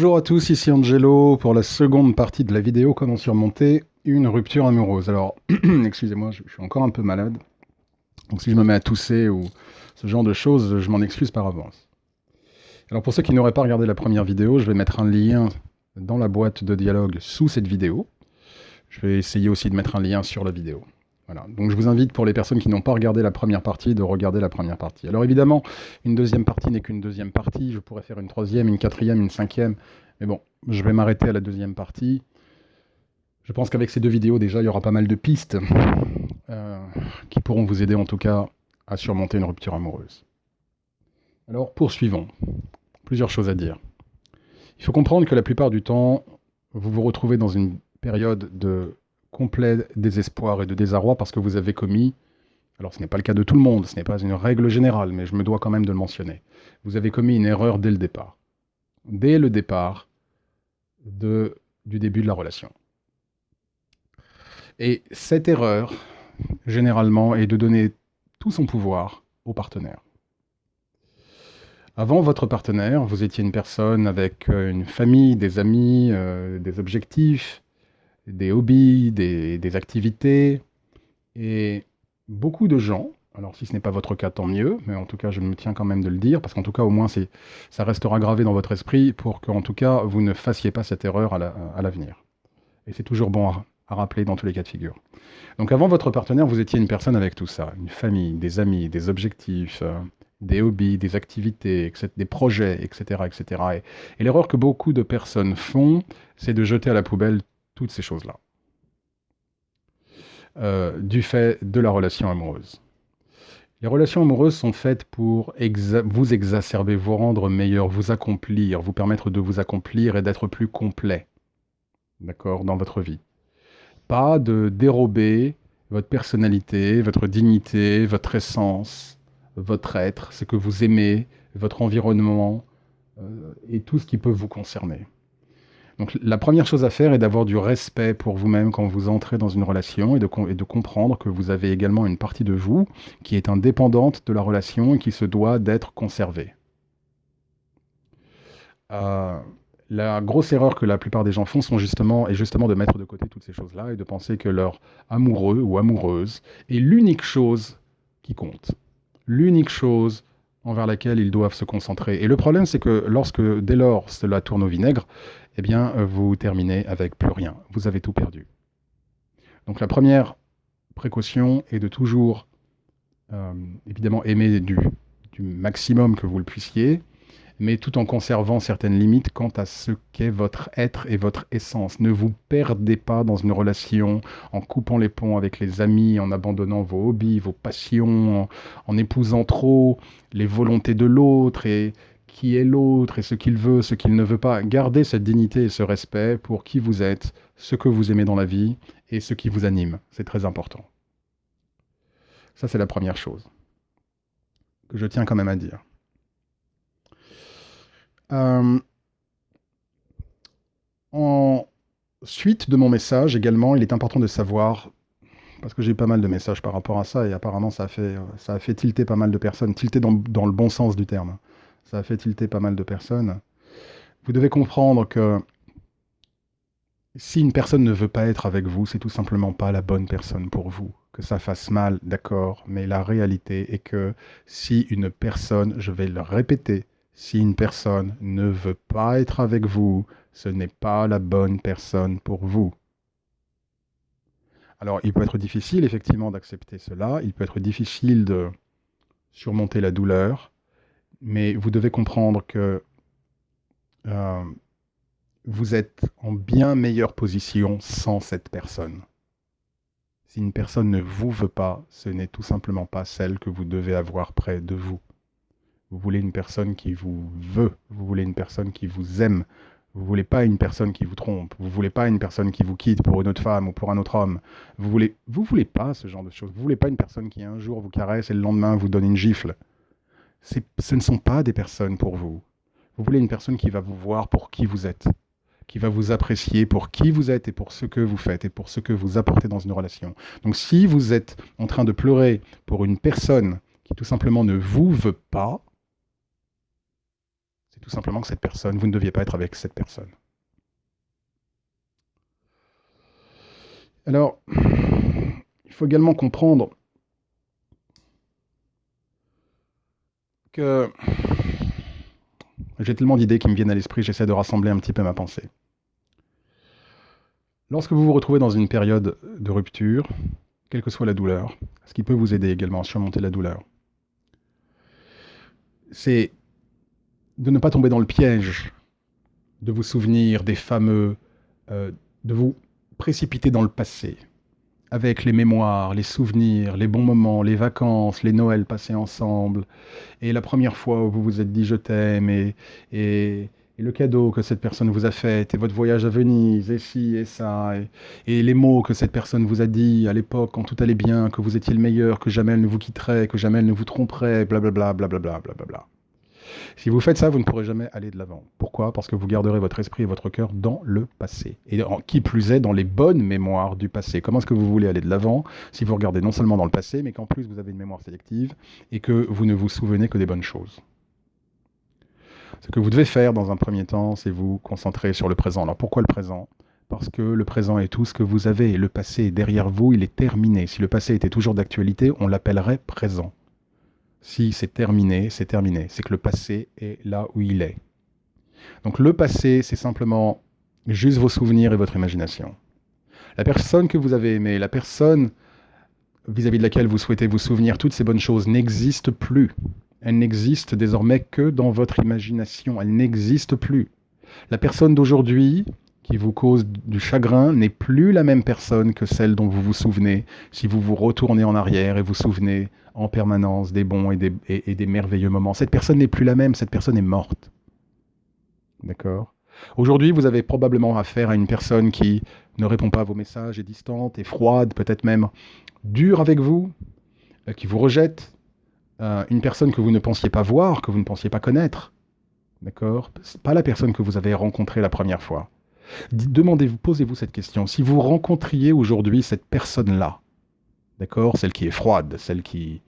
Bonjour à tous, ici Angelo pour la seconde partie de la vidéo comment surmonter une rupture amoureuse. Alors, excusez-moi, je suis encore un peu malade, donc si je me mets à tousser ou ce genre de choses, je m'en excuse par avance. Alors pour ceux qui n'auraient pas regardé la première vidéo, je vais mettre un lien dans la boîte de dialogue sous cette vidéo. Je vais essayer aussi de mettre un lien sur la vidéo. Voilà. Donc je vous invite, pour les personnes qui n'ont pas regardé la première partie, de regarder la première partie. Alors évidemment, une deuxième partie n'est qu'une deuxième partie. Je pourrais faire une troisième, une quatrième, une cinquième. Mais bon, je vais m'arrêter à la deuxième partie. Je pense qu'avec ces deux vidéos, déjà, il y aura pas mal de pistes qui pourront vous aider en tout cas à surmonter une rupture amoureuse. Alors poursuivons. Plusieurs choses à dire. Il faut comprendre que la plupart du temps, vous vous retrouvez dans une période de complet désespoir et de désarroi parce que vous avez commis, alors ce n'est pas le cas de tout le monde, ce n'est pas une règle générale, mais je me dois quand même de le mentionner, vous avez commis une erreur dès le départ. Dès le départ du début de la relation. Et cette erreur, généralement, est de donner tout son pouvoir au partenaire. Avant votre partenaire, vous étiez une personne avec une famille, des amis, des objectifs, des hobbies, des activités, et beaucoup de gens, alors si ce n'est pas votre cas, tant mieux, mais en tout cas je me tiens quand même de le dire, parce qu'en tout cas au moins ça restera gravé dans votre esprit pour qu'en tout cas vous ne fassiez pas cette erreur à l'avenir. Et c'est toujours bon à rappeler dans tous les cas de figure. Donc avant votre partenaire, vous étiez une personne avec tout ça, une famille, des amis, des objectifs, des hobbies, des activités, des projets, etc. etc. Et l'erreur que beaucoup de personnes font, c'est de jeter à la poubelle toutes ces choses-là. Du fait de la relation amoureuse. Les relations amoureuses sont faites pour vous exacerber, vous rendre meilleur, vous accomplir, vous permettre de vous accomplir et d'être plus complet, d'accord, dans votre vie. Pas de dérober votre personnalité, votre dignité, votre essence, votre être, ce que vous aimez, votre environnement et tout ce qui peut vous concerner. Donc la première chose à faire est d'avoir du respect pour vous-même quand vous entrez dans une relation et de comprendre que vous avez également une partie de vous qui est indépendante de la relation et qui se doit d'être conservée. La grosse erreur que la plupart des gens font est justement de mettre de côté toutes ces choses-là et de penser que leur amoureux ou amoureuse est l'unique chose qui compte. L'unique chose envers laquelle ils doivent se concentrer. Et le problème, c'est que dès lors, cela tourne au vinaigre, eh bien, vous terminez avec plus rien. Vous avez tout perdu. Donc la première précaution est de toujours, évidemment, aimer du maximum que vous le puissiez, mais tout en conservant certaines limites quant à ce qu'est votre être et votre essence. Ne vous perdez pas dans une relation en coupant les ponts avec les amis, en abandonnant vos hobbies, vos passions, en épousant trop les volontés de l'autre et qui est l'autre et ce qu'il veut, ce qu'il ne veut pas. Gardez cette dignité et ce respect pour qui vous êtes, ce que vous aimez dans la vie et ce qui vous anime. C'est très important. Ça, c'est la première chose que je tiens quand même à dire. En suite de mon message également, il est important de savoir, parce que j'ai eu pas mal de messages par rapport à ça, et apparemment ça a fait tilter pas mal de personnes, tilter dans le bon sens du terme. Ça a fait tilter pas mal de personnes. Vous devez comprendre que si une personne ne veut pas être avec vous, c'est tout simplement pas la bonne personne pour vous. Que ça fasse mal, d'accord, mais la réalité est que si une personne, je vais le répéter, si une personne ne veut pas être avec vous, ce n'est pas la bonne personne pour vous. Alors, il peut être difficile, effectivement, d'accepter cela. Il peut être difficile de surmonter la douleur. Mais vous devez comprendre que vous êtes en bien meilleure position sans cette personne. Si une personne ne vous veut pas, ce n'est tout simplement pas celle que vous devez avoir près de vous. Vous voulez une personne qui vous veut, vous voulez une personne qui vous aime, vous voulez pas une personne qui vous trompe, vous voulez pas une personne qui vous quitte pour une autre femme ou pour un autre homme. Vous voulez pas ce genre de choses. Vous voulez pas une personne qui un jour vous caresse et le lendemain vous donne une gifle. Ce ne sont pas des personnes pour vous. Vous voulez une personne qui va vous voir pour qui vous êtes, qui va vous apprécier pour qui vous êtes et pour ce que vous faites et pour ce que vous apportez dans une relation. Donc si vous êtes en train de pleurer pour une personne qui tout simplement ne vous veut pas, c'est tout simplement que cette personne, vous ne deviez pas être avec cette personne. Alors, il faut également comprendre que j'ai tellement d'idées qui me viennent à l'esprit, j'essaie de rassembler un petit peu ma pensée. Lorsque vous vous retrouvez dans une période de rupture, quelle que soit la douleur, ce qui peut vous aider également à surmonter la douleur, c'est de ne pas tomber dans le piège de vous souvenir des fameux, de vous précipiter dans le passé, avec les mémoires, les souvenirs, les bons moments, les vacances, les Noëls passés ensemble, et la première fois où vous vous êtes dit je t'aime, et le cadeau que cette personne vous a fait, et votre voyage à Venise, et ci, et ça, et les mots que cette personne vous a dit à l'époque quand tout allait bien, que vous étiez le meilleur, que jamais elle ne vous quitterait, que jamais elle ne vous tromperait, blablabla, blablabla, blablabla. Si vous faites ça, vous ne pourrez jamais aller de l'avant. Pourquoi? Parce que vous garderez votre esprit et votre cœur dans le passé. Et qui plus est, dans les bonnes mémoires du passé. Comment est-ce que vous voulez aller de l'avant si vous regardez non seulement dans le passé, mais qu'en plus vous avez une mémoire sélective et que vous ne vous souvenez que des bonnes choses? Ce que vous devez faire dans un premier temps, c'est vous concentrer sur le présent. Alors pourquoi le présent? Parce que le présent est tout ce que vous avez. Le passé est derrière vous, il est terminé. Si le passé était toujours d'actualité, on l'appellerait présent. Si c'est terminé, c'est terminé. C'est que le passé est là où il est. Donc le passé, c'est simplement juste vos souvenirs et votre imagination. La personne que vous avez aimée, la personne vis-à-vis de laquelle vous souhaitez vous souvenir, toutes ces bonnes choses n'existent plus. Elles n'existent désormais que dans votre imagination. Elles n'existent plus. La personne d'aujourd'hui qui vous cause du chagrin n'est plus la même personne que celle dont vous vous souvenez si vous vous retournez en arrière et vous souvenez en permanence des bons et des merveilleux moments. Cette personne n'est plus la même, cette personne est morte. D'accord? Aujourd'hui, vous avez probablement affaire à une personne qui ne répond pas à vos messages, est distante, est froide, peut-être même dure avec vous, qui vous rejette, une personne que vous ne pensiez pas voir, que vous ne pensiez pas connaître. D'accord? C'est pas la personne que vous avez rencontrée la première fois. Demandez-vous, posez-vous cette question. Si vous rencontriez aujourd'hui cette personne-là, d'accord, celle qui est froide, celle qui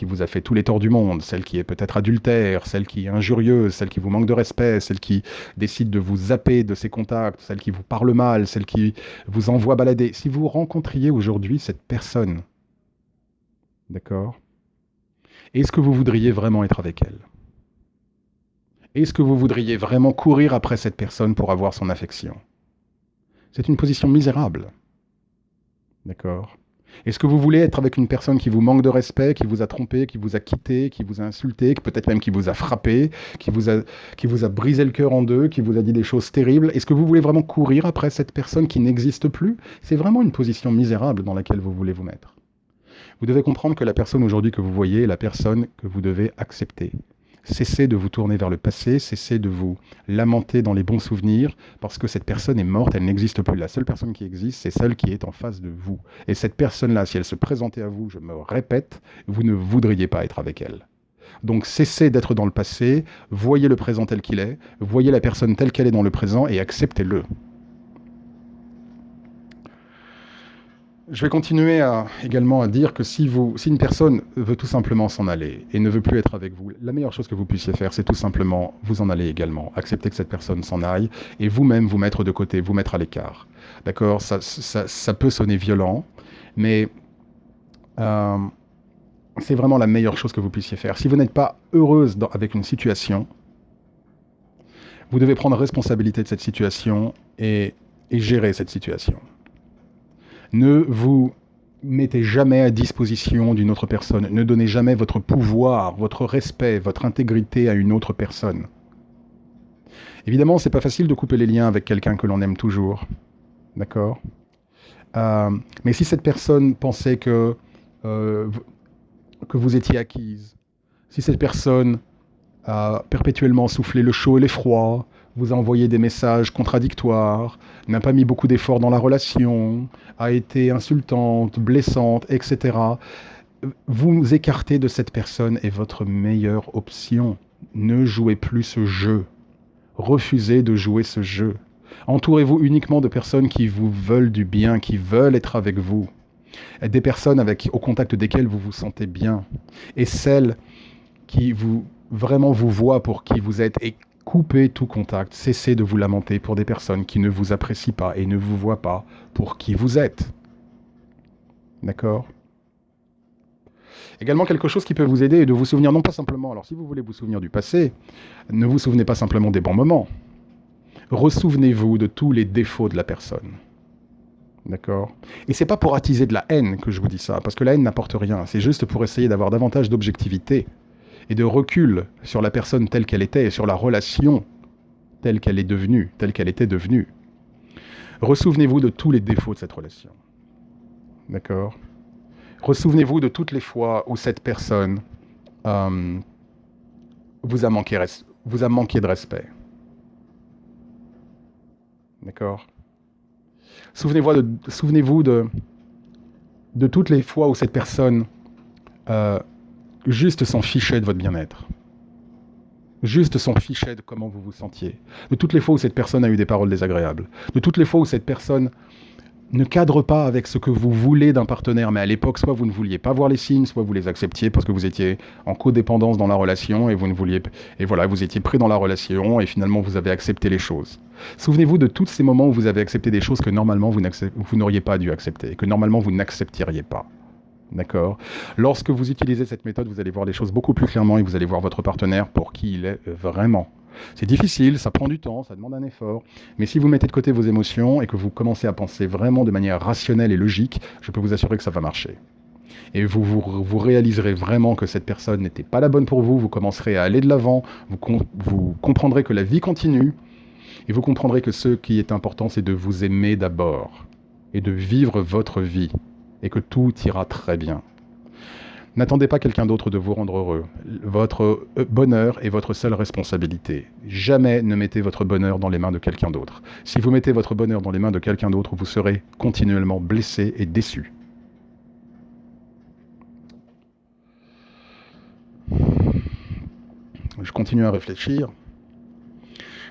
vous a fait tous les torts du monde, celle qui est peut-être adultère, celle qui est injurieuse, celle qui vous manque de respect, celle qui décide de vous zapper de ses contacts, celle qui vous parle mal, celle qui vous envoie balader. Si vous rencontriez aujourd'hui cette personne, d'accord, est-ce que vous voudriez vraiment être avec elle? Est-ce que vous voudriez vraiment courir après cette personne pour avoir son affection? C'est une position misérable. D'accord? Est-ce que vous voulez être avec une personne qui vous manque de respect, qui vous a trompé, qui vous a quitté, qui vous a insulté, peut-être même qui vous a frappé, qui vous a brisé le cœur en deux, qui vous a dit des choses terribles? Est-ce que vous voulez vraiment courir après cette personne qui n'existe plus? C'est vraiment une position misérable dans laquelle vous voulez vous mettre. Vous devez comprendre que la personne aujourd'hui que vous voyez est la personne que vous devez accepter. Cessez de vous tourner vers le passé, cessez de vous lamenter dans les bons souvenirs, parce que cette personne est morte, elle n'existe plus. La seule personne qui existe, c'est celle qui est en face de vous. Et cette personne-là, si elle se présentait à vous, je me répète, vous ne voudriez pas être avec elle. Donc cessez d'être dans le passé, voyez le présent tel qu'il est, voyez la personne telle qu'elle est dans le présent et acceptez-le. Je vais continuer également à dire que si une personne veut tout simplement s'en aller et ne veut plus être avec vous, la meilleure chose que vous puissiez faire, c'est tout simplement vous en aller également. Accepter que cette personne s'en aille et vous-même vous mettre de côté, vous mettre à l'écart. D'accord? Ça peut sonner violent, mais c'est vraiment la meilleure chose que vous puissiez faire. Si vous n'êtes pas heureuse avec une situation, vous devez prendre responsabilité de cette situation et gérer cette situation. Ne vous mettez jamais à disposition d'une autre personne. Ne donnez jamais votre pouvoir, votre respect, votre intégrité à une autre personne. Évidemment, c'est pas facile de couper les liens avec quelqu'un que l'on aime toujours. D'accord? Mais si cette personne pensait que vous étiez acquise, si cette personne a perpétuellement soufflé le chaud et l'effroi, vous a envoyé des messages contradictoires, n'a pas mis beaucoup d'efforts dans la relation, a été insultante, blessante, etc. Vous écarter de cette personne est votre meilleure option. Ne jouez plus ce jeu. Refusez de jouer ce jeu. Entourez-vous uniquement de personnes qui vous veulent du bien, qui veulent être avec vous. Des personnes au contact desquelles vous vous sentez bien. Et celles qui vraiment vous voient pour qui vous êtes et Coupez tout contact, cessez de vous lamenter pour des personnes qui ne vous apprécient pas et ne vous voient pas pour qui vous êtes. D'accord ? Également, quelque chose qui peut vous aider est de vous souvenir, non pas simplement, alors si vous voulez vous souvenir du passé, ne vous souvenez pas simplement des bons moments. Ressouvenez-vous de tous les défauts de la personne. D'accord ? Et c'est pas pour attiser de la haine que je vous dis ça, parce que la haine n'apporte rien. C'est juste pour essayer d'avoir davantage d'objectivité et de recul sur la personne telle qu'elle était et sur la relation telle qu'elle est devenue, telle qu'elle était devenue. Ressouvenez-vous de tous les défauts de cette relation. D'accord ? Ressouvenez-vous de toutes les fois où cette personne vous a manqué de respect. D'accord ? Souvenez-vous de toutes les fois où cette personne juste s'en fichait de votre bien-être. Juste s'en fichait de comment vous vous sentiez. De toutes les fois où cette personne a eu des paroles désagréables. De toutes les fois où cette personne ne cadre pas avec ce que vous voulez d'un partenaire, mais à l'époque, soit vous ne vouliez pas voir les signes, soit vous les acceptiez parce que vous étiez en codépendance dans la relation et vous étiez pris dans la relation et finalement vous avez accepté les choses. Souvenez-vous de tous ces moments où vous avez accepté des choses que normalement vous n'auriez pas dû accepter, que normalement vous n'accepteriez pas. D'accord ? Lorsque vous utilisez cette méthode, vous allez voir les choses beaucoup plus clairement et vous allez voir votre partenaire pour qui il est vraiment. C'est difficile, ça prend du temps, ça demande un effort, mais si vous mettez de côté vos émotions et que vous commencez à penser vraiment de manière rationnelle et logique, je peux vous assurer que ça va marcher. Et vous réaliserez vraiment que cette personne n'était pas la bonne pour vous, vous commencerez à aller de l'avant, vous comprendrez que la vie continue, et vous comprendrez que ce qui est important, c'est de vous aimer d'abord, et de vivre votre vie, et que tout ira très bien. N'attendez pas quelqu'un d'autre de vous rendre heureux. Votre bonheur est votre seule responsabilité. Jamais ne mettez votre bonheur dans les mains de quelqu'un d'autre. Si vous mettez votre bonheur dans les mains de quelqu'un d'autre, vous serez continuellement blessé et déçu. Je continue à réfléchir.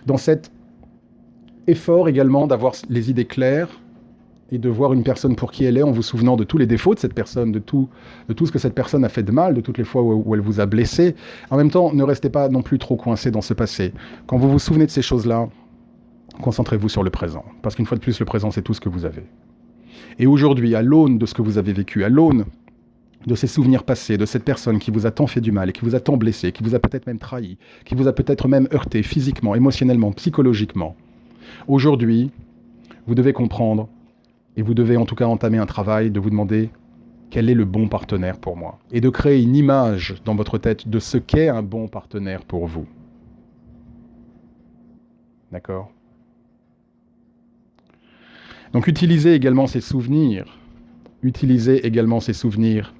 Dans cet effort également d'avoir les idées claires, et de voir une personne pour qui elle est en vous souvenant de tous les défauts de cette personne, de tout ce que cette personne a fait de mal, de toutes les fois où elle vous a blessé. En même temps, ne restez pas non plus trop coincé dans ce passé. Quand vous vous souvenez de ces choses-là, concentrez-vous sur le présent. Parce qu'une fois de plus, le présent, c'est tout ce que vous avez. Et aujourd'hui, à l'aune de ce que vous avez vécu, à l'aune de ces souvenirs passés, de cette personne qui vous a tant fait du mal, et qui vous a tant blessé, qui vous a peut-être même trahi, qui vous a peut-être même heurté physiquement, émotionnellement, psychologiquement, aujourd'hui, vous devez comprendre. Et vous devez en tout cas entamer un travail de vous demander quel est le bon partenaire pour moi. Et de créer une image dans votre tête de ce qu'est un bon partenaire pour vous. D'accord ? Donc utilisez également ces souvenirs. Utilisez également ces souvenirs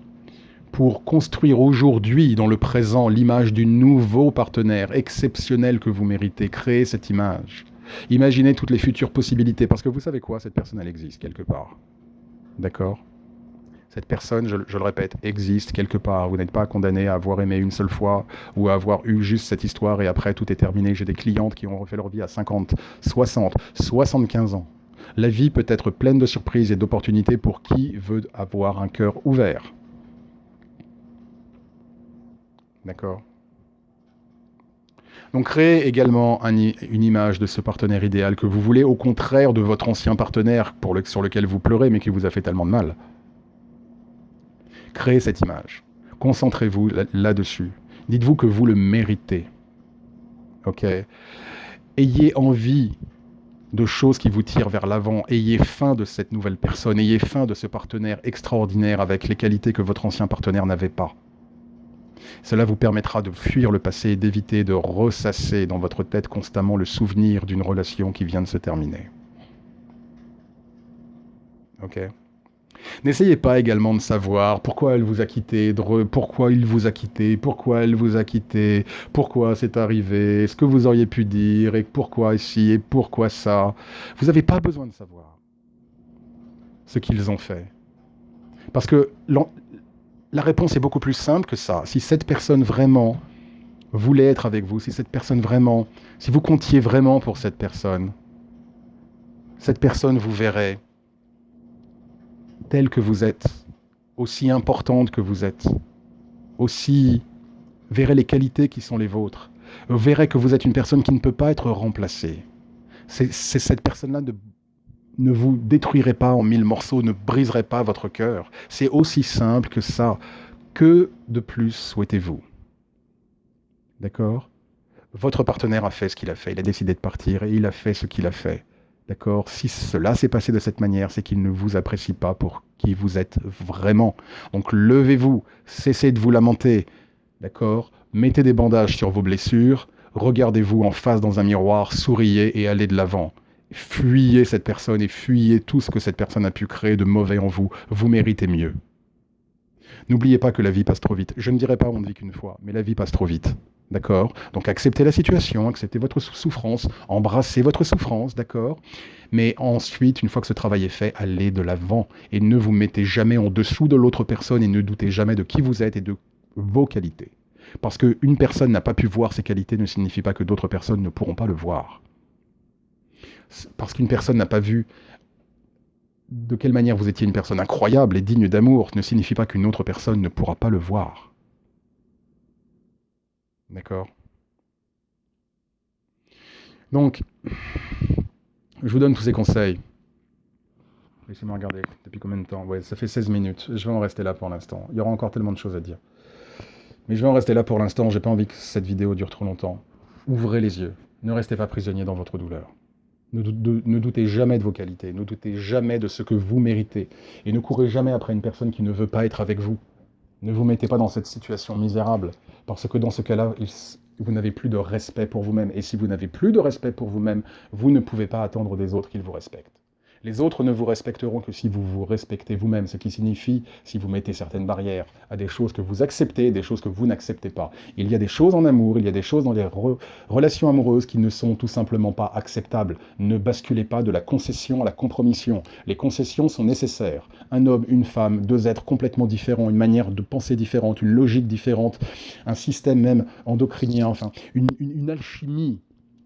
pour construire aujourd'hui, dans le présent, l'image du nouveau partenaire exceptionnel que vous méritez. Créez cette image. Imaginez toutes les futures possibilités, parce que vous savez quoi, cette personne, elle existe quelque part. D'accord ? Cette personne, je le répète, existe quelque part. Vous n'êtes pas condamné à avoir aimé une seule fois ou à avoir eu juste cette histoire et après tout est terminé. J'ai des clientes qui ont refait leur vie à 50, 60, 75 ans. La vie peut être pleine de surprises et d'opportunités pour qui veut avoir un cœur ouvert. D'accord ? Donc créez également une image de ce partenaire idéal que vous voulez, au contraire de votre ancien partenaire sur lequel vous pleurez mais qui vous a fait tellement de mal. Créez cette image. Concentrez-vous là-dessus. Dites-vous que vous le méritez. Ok ? Ayez envie de choses qui vous tirent vers l'avant. Ayez faim de cette nouvelle personne. Ayez faim de ce partenaire extraordinaire avec les qualités que votre ancien partenaire n'avait pas. Cela vous permettra de fuir le passé et d'éviter de ressasser dans votre tête constamment le souvenir d'une relation qui vient de se terminer. Ok ? N'essayez pas également de savoir pourquoi elle vous a quitté, pourquoi il vous a quitté, pourquoi elle vous a quitté, pourquoi c'est arrivé, ce que vous auriez pu dire, et pourquoi ici, et pourquoi ça. Vous n'avez pas besoin de savoir ce qu'ils ont fait. Parce que la réponse est beaucoup plus simple que ça. Si cette personne vraiment voulait être avec vous, si vous comptiez vraiment pour cette personne vous verrait telle que vous êtes, aussi importante que vous êtes, verrait les qualités qui sont les vôtres, Vous verrez que vous êtes une personne qui ne peut pas être remplacée. Cette personne-là ne vous détruirait pas en 1000 morceaux, ne briserait pas votre cœur. C'est aussi simple que ça. Que de plus souhaitez-vous? D'accord? Votre partenaire a fait ce qu'il a fait. Il a décidé de partir et il a fait ce qu'il a fait. D'accord? Si cela s'est passé de cette manière, c'est qu'il ne vous apprécie pas pour qui vous êtes vraiment. Donc levez-vous, cessez de vous lamenter. D'accord? Mettez des bandages sur vos blessures, regardez-vous en face dans un miroir, souriez et allez de l'avant. Fuyez cette personne et fuyez tout ce que cette personne a pu créer de mauvais en vous. Vous méritez mieux. N'oubliez pas que la vie passe trop vite. Je ne dirais pas on ne vit qu'une fois, mais la vie passe trop vite. D'accord? Donc acceptez la situation, acceptez votre souffrance, embrassez votre souffrance, d'accord? Mais ensuite, une fois que ce travail est fait, allez de l'avant et ne vous mettez jamais en dessous de l'autre personne et ne doutez jamais de qui vous êtes et de vos qualités. Parce qu'une personne n'a pas pu voir ses qualités ne signifie pas que d'autres personnes ne pourront pas le voir. Parce qu'une personne n'a pas vu de quelle manière vous étiez une personne incroyable et digne d'amour ne signifie pas qu'une autre personne ne pourra pas le voir. D'accord? Donc, je vous donne tous ces conseils. Laissez-moi regarder depuis combien de temps. Ouais, ça fait 16 minutes. Je vais en rester là pour l'instant. Il y aura encore tellement de choses à dire. Mais je vais en rester là pour l'instant. J'ai pas envie que cette vidéo dure trop longtemps. Ouvrez les yeux. Ne restez pas prisonnier dans votre douleur. Ne doutez jamais de vos qualités. Ne doutez jamais de ce que vous méritez. Et ne courez jamais après une personne qui ne veut pas être avec vous. Ne vous mettez pas dans cette situation misérable. Parce que dans ce cas-là, vous n'avez plus de respect pour vous-même. Et si vous n'avez plus de respect pour vous-même, vous ne pouvez pas attendre des autres qu'ils vous respectent. Les autres ne vous respecteront que si vous vous respectez vous-même, ce qui signifie si vous mettez certaines barrières à des choses que vous acceptez et des choses que vous n'acceptez pas. Il y a des choses en amour, il y a des choses dans les relations amoureuses qui ne sont tout simplement pas acceptables. Ne basculez pas de la concession à la compromission. Les concessions sont nécessaires. Un homme, une femme, deux êtres complètement différents, une manière de penser différente, une logique différente, un système même endocrinien, enfin, une alchimie.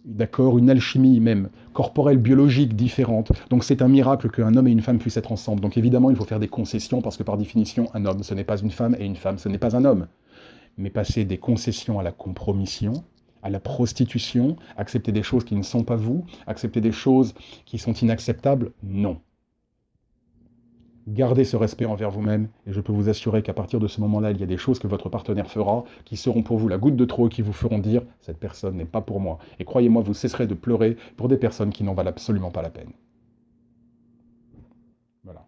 D'accord, une alchimie même corporelle, biologique différente. Donc c'est un miracle qu'un homme et une femme puissent être ensemble. Donc évidemment, il faut faire des concessions parce que par définition, un homme, ce n'est pas une femme et une femme, ce n'est pas un homme. Mais passer des concessions à la compromission, à la prostitution, accepter des choses qui ne sont pas vous, accepter des choses qui sont inacceptables, non. Gardez ce respect envers vous-même et je peux vous assurer qu'à partir de ce moment-là, il y a des choses que votre partenaire fera qui seront pour vous la goutte de trop et qui vous feront dire « cette personne n'est pas pour moi ». Et croyez-moi, vous cesserez de pleurer pour des personnes qui n'en valent absolument pas la peine. Voilà.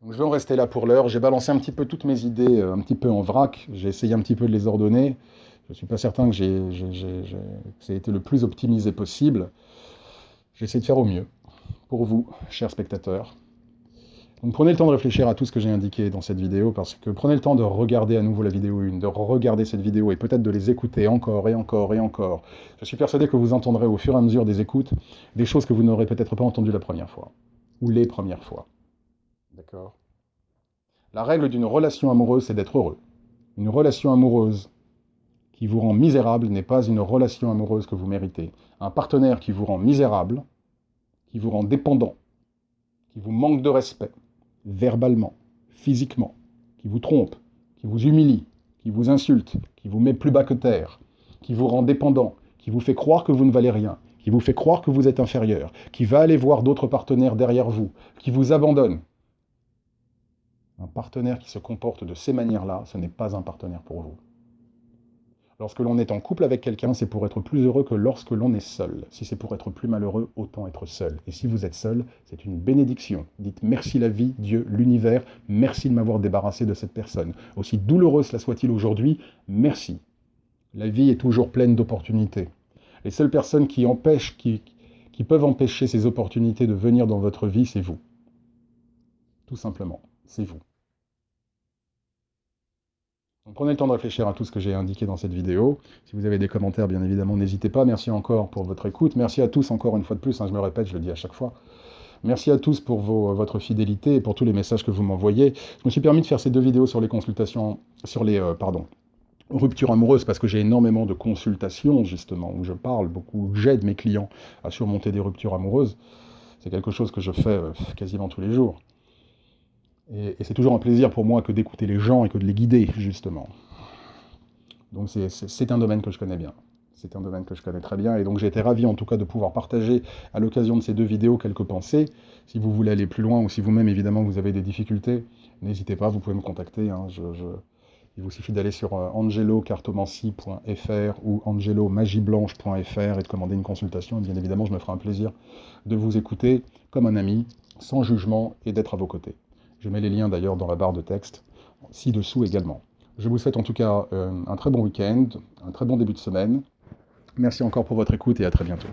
Donc je vais en rester là pour l'heure. J'ai balancé un petit peu toutes mes idées, un petit peu en vrac. J'ai essayé un petit peu de les ordonner. Je ne suis pas certain que ça ait été le plus optimisé possible. J'ai essayé de faire au mieux pour vous, chers spectateurs. Donc prenez le temps de réfléchir à tout ce que j'ai indiqué dans cette vidéo, parce que prenez le temps de regarder à nouveau la vidéo 1, de regarder cette vidéo et peut-être de les écouter encore et encore et encore. Je suis persuadé que vous entendrez au fur et à mesure des écoutes des choses que vous n'aurez peut-être pas entendues la première fois, ou les premières fois. D'accord? La règle d'une relation amoureuse, c'est d'être heureux. Une relation amoureuse qui vous rend misérable n'est pas une relation amoureuse que vous méritez. Un partenaire qui vous rend misérable, qui vous rend dépendant, qui vous manque de respect, verbalement, physiquement, qui vous trompe, qui vous humilie, qui vous insulte, qui vous met plus bas que terre, qui vous rend dépendant, qui vous fait croire que vous ne valez rien, qui vous fait croire que vous êtes inférieur, qui va aller voir d'autres partenaires derrière vous, qui vous abandonne. Un partenaire qui se comporte de ces manières-là, ce n'est pas un partenaire pour vous. Lorsque l'on est en couple avec quelqu'un, c'est pour être plus heureux que lorsque l'on est seul. Si c'est pour être plus malheureux, autant être seul. Et si vous êtes seul, c'est une bénédiction. Dites merci la vie, Dieu, l'univers, merci de m'avoir débarrassé de cette personne. Aussi douloureuse cela soit-il aujourd'hui, merci. La vie est toujours pleine d'opportunités. Les seules personnes qui peuvent empêcher ces opportunités de venir dans votre vie, c'est vous. Tout simplement, c'est vous. Donc prenez le temps de réfléchir à tout ce que j'ai indiqué dans cette vidéo. Si vous avez des commentaires, bien évidemment, n'hésitez pas. Merci encore pour votre écoute. Merci à tous encore une fois de plus. Je me répète, je le dis à chaque fois. Merci à tous pour votre fidélité et pour tous les messages que vous m'envoyez. Je me suis permis de faire ces deux vidéos sur les consultations, sur les ruptures amoureuses, parce que j'ai énormément de consultations, justement, où je parle beaucoup, où j'aide mes clients à surmonter des ruptures amoureuses. C'est quelque chose que je fais quasiment tous les jours. Et c'est toujours un plaisir pour moi que d'écouter les gens et que de les guider, justement. Donc c'est un domaine que je connais bien. C'est un domaine que je connais très bien, et donc j'ai été ravi en tout cas de pouvoir partager à l'occasion de ces 2 vidéos quelques pensées. Si vous voulez aller plus loin, ou si vous-même évidemment vous avez des difficultés, n'hésitez pas, vous pouvez me contacter, hein. Il vous suffit d'aller sur angelocartomancie.fr ou angelomagiblanche.fr et de commander une consultation, et bien évidemment je me ferai un plaisir de vous écouter comme un ami, sans jugement, et d'être à vos côtés. Je mets les liens d'ailleurs dans la barre de texte, ci-dessous également. Je vous souhaite en tout cas un très bon week-end, un très bon début de semaine. Merci encore pour votre écoute et à très bientôt.